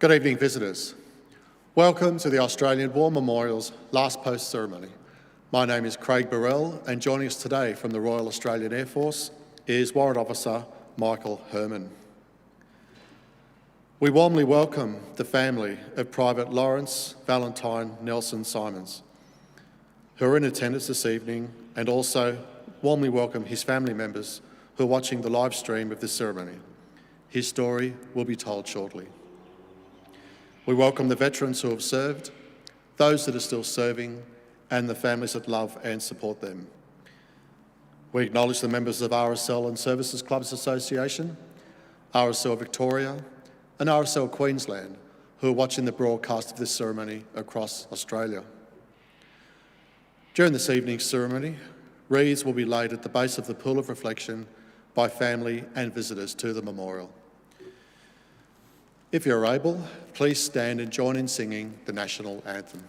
Good evening, visitors. Welcome to the Australian War Memorial's last post ceremony. My name is Craig Burrell, and joining us today from the Royal Australian Air Force is Warrant Officer Michael Herman. We warmly welcome the family of Private Lawrence Valentine Nelson Symons, who are in attendance this evening, and also warmly welcome his family members who are watching the live stream of this ceremony. His story will be told shortly. We welcome the veterans who have served, those that are still serving, and the families that love and support them. We acknowledge the members of RSL and Services Clubs Association, RSL Victoria, and RSL Queensland, who are watching the broadcast of this ceremony across Australia. During this evening's ceremony, wreaths will be laid at the base of the pool of reflection by family and visitors to the memorial. If you're able, please stand and join in singing the national anthem.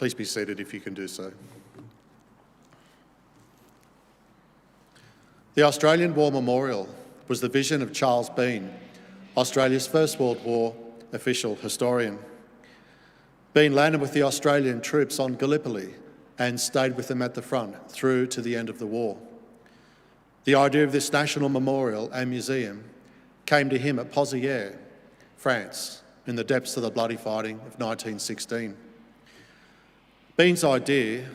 Please be seated if you can do so. The Australian War Memorial was the vision of Charles Bean, Australia's First World War official historian. Bean landed with the Australian troops on Gallipoli and stayed with them at the front through to the end of the war. The idea of this national memorial and museum came to him at Pozières, France, in the depths of the bloody fighting of 1916. Bean's idea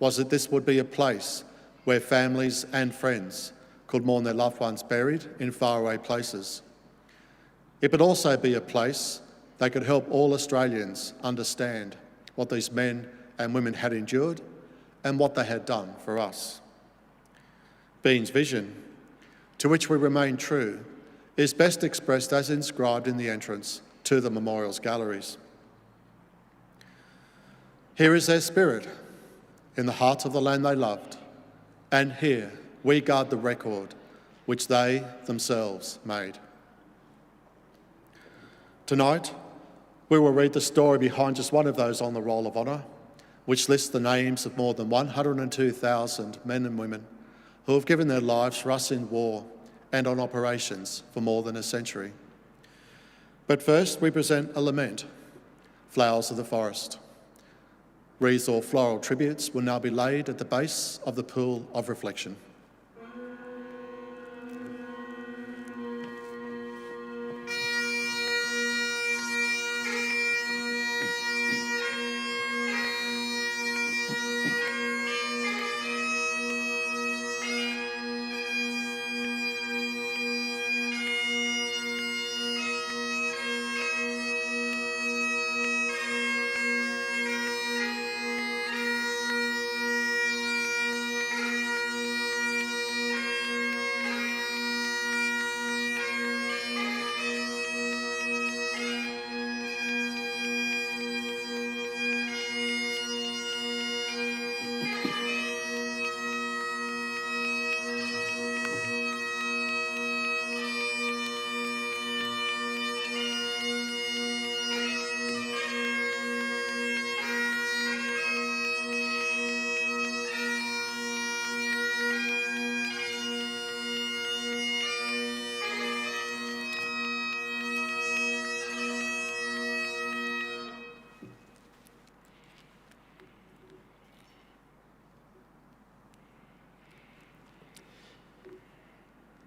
was that this would be a place where families and friends could mourn their loved ones buried in faraway places. It would also be a place that could help all Australians understand what these men and women had endured and what they had done for us. Bean's vision, to which we remain true, is best expressed as inscribed in the entrance to the memorial's galleries. Here is their spirit, in the heart of the land they loved, and here we guard the record which they themselves made. Tonight, we will read the story behind just one of those on the Roll of Honour, which lists the names of more than 102,000 men and women who have given their lives for us in war and on operations for more than a century. But first, we present a lament, Flowers of the Forest. Wreaths or floral tributes will now be laid at the base of the pool of reflection.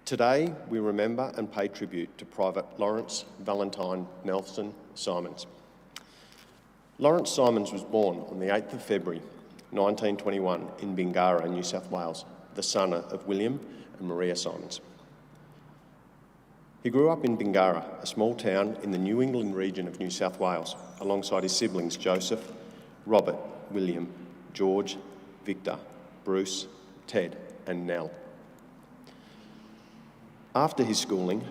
Today, we remember and pay tribute to Private Lawrence Valentine Nelson Symons. Lawrence Symons was born on the 8th of February 1921 in Bingara, New South Wales, the son of William and Maria Symons. He grew up in Bingara, a small town in the New England region of New South Wales, alongside his siblings Joseph, Robert, William, George, Victor, Bruce, Ted and Nell. After his schooling,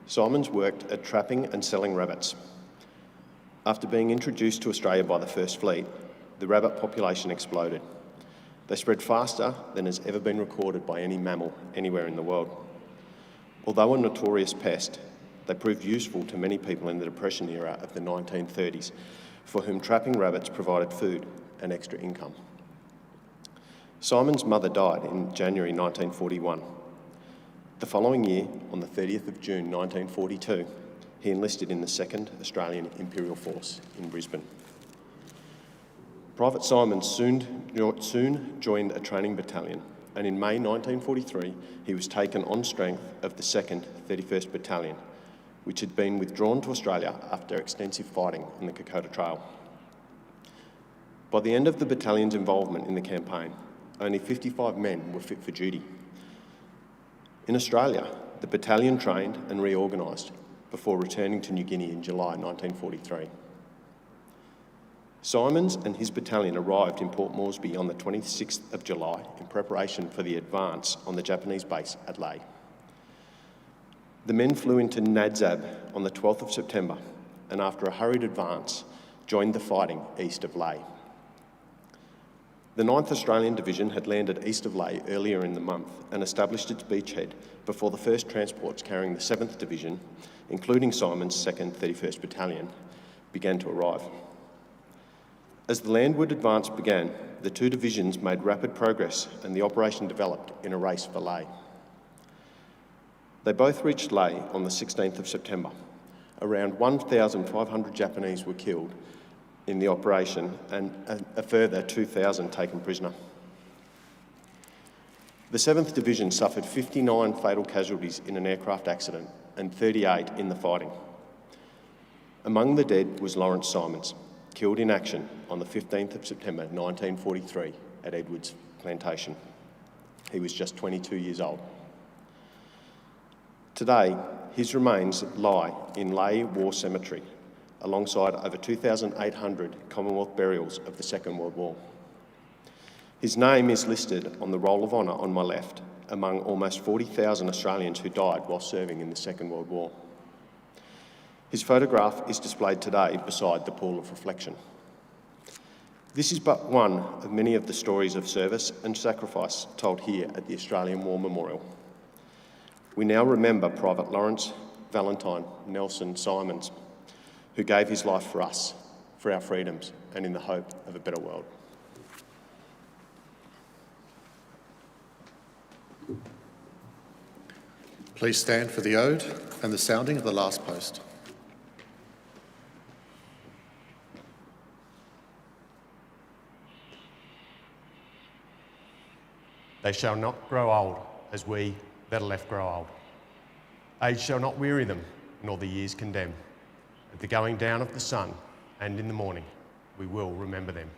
Symons worked at trapping and selling rabbits. After being introduced to Australia by the First Fleet, the rabbit population exploded. They spread faster than has ever been recorded by any mammal anywhere in the world. Although a notorious pest, they proved useful to many people in the Depression era of the 1930s, for whom trapping rabbits provided food and extra income. Symons' mother died in January 1941. The following year, on the 30th of June 1942, he enlisted in the 2nd Australian Imperial Force in Brisbane. Private Symons soon joined a training battalion, and in May 1943 he was taken on strength of the 2nd 31st Battalion, which had been withdrawn to Australia after extensive fighting on the Kokoda Trail. By the end of the battalion's involvement in the campaign, only 55 men were fit for duty. In Australia, the battalion trained and reorganised before returning to New Guinea in July 1943. Symons and his battalion arrived in Port Moresby on the 26th of July in preparation for the advance on the Japanese base at Lae. The men flew into Nadzab on the 12th of September and after a hurried advance joined the fighting east of Lae. The 9th Australian Division had landed east of Lae earlier in the month and established its beachhead before the first transports carrying the 7th Division, including Symons' 2nd 31st Battalion, began to arrive. As the landward advance began, the two divisions made rapid progress and the operation developed in a race for Lae. They both reached Lae on the 16th of September. Around 1,500 Japanese were killed in the operation and a further 2,000 taken prisoner. The 7th Division suffered 59 fatal casualties in an aircraft accident and 38 in the fighting. Among the dead was Lawrence Symons, killed in action on the 15th of September 1943 at Edwards Plantation. He was just 22 years old. Today, his remains lie in Lae War Cemetery, alongside over 2,800 Commonwealth burials of the Second World War. His name is listed on the Roll of Honour on my left, among almost 40,000 Australians who died while serving in the Second World War. His photograph is displayed today beside the pool of reflection. This is but one of many of the stories of service and sacrifice told here at the Australian War Memorial. We now remember Private Lawrence Valentine Nelson Symons, who gave his life for us, for our freedoms, and in the hope of a better world. Please stand for the ode and the sounding of the last post. They shall not grow old as we that are left grow old. Age shall not weary them, nor the years condemn. At the going down of the sun and in the morning, we will remember them.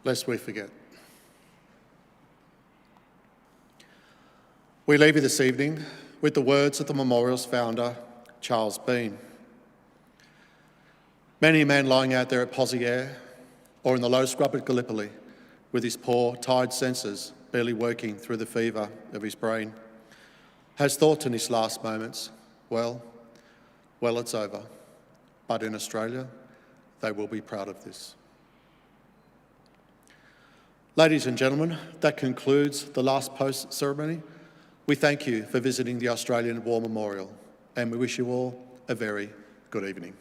lest we forget. We leave you this evening with the words of the memorial's founder, Charles Bean. Many a man lying out there at Pozieres or in the low scrub at Gallipoli with his poor, tired senses barely working through the fever of his brain has thought in his last moments, well, it's over. But in Australia, they will be proud of this. Ladies and gentlemen, that concludes the last post ceremony. We thank you for visiting the Australian War Memorial, and we wish you all a very good evening.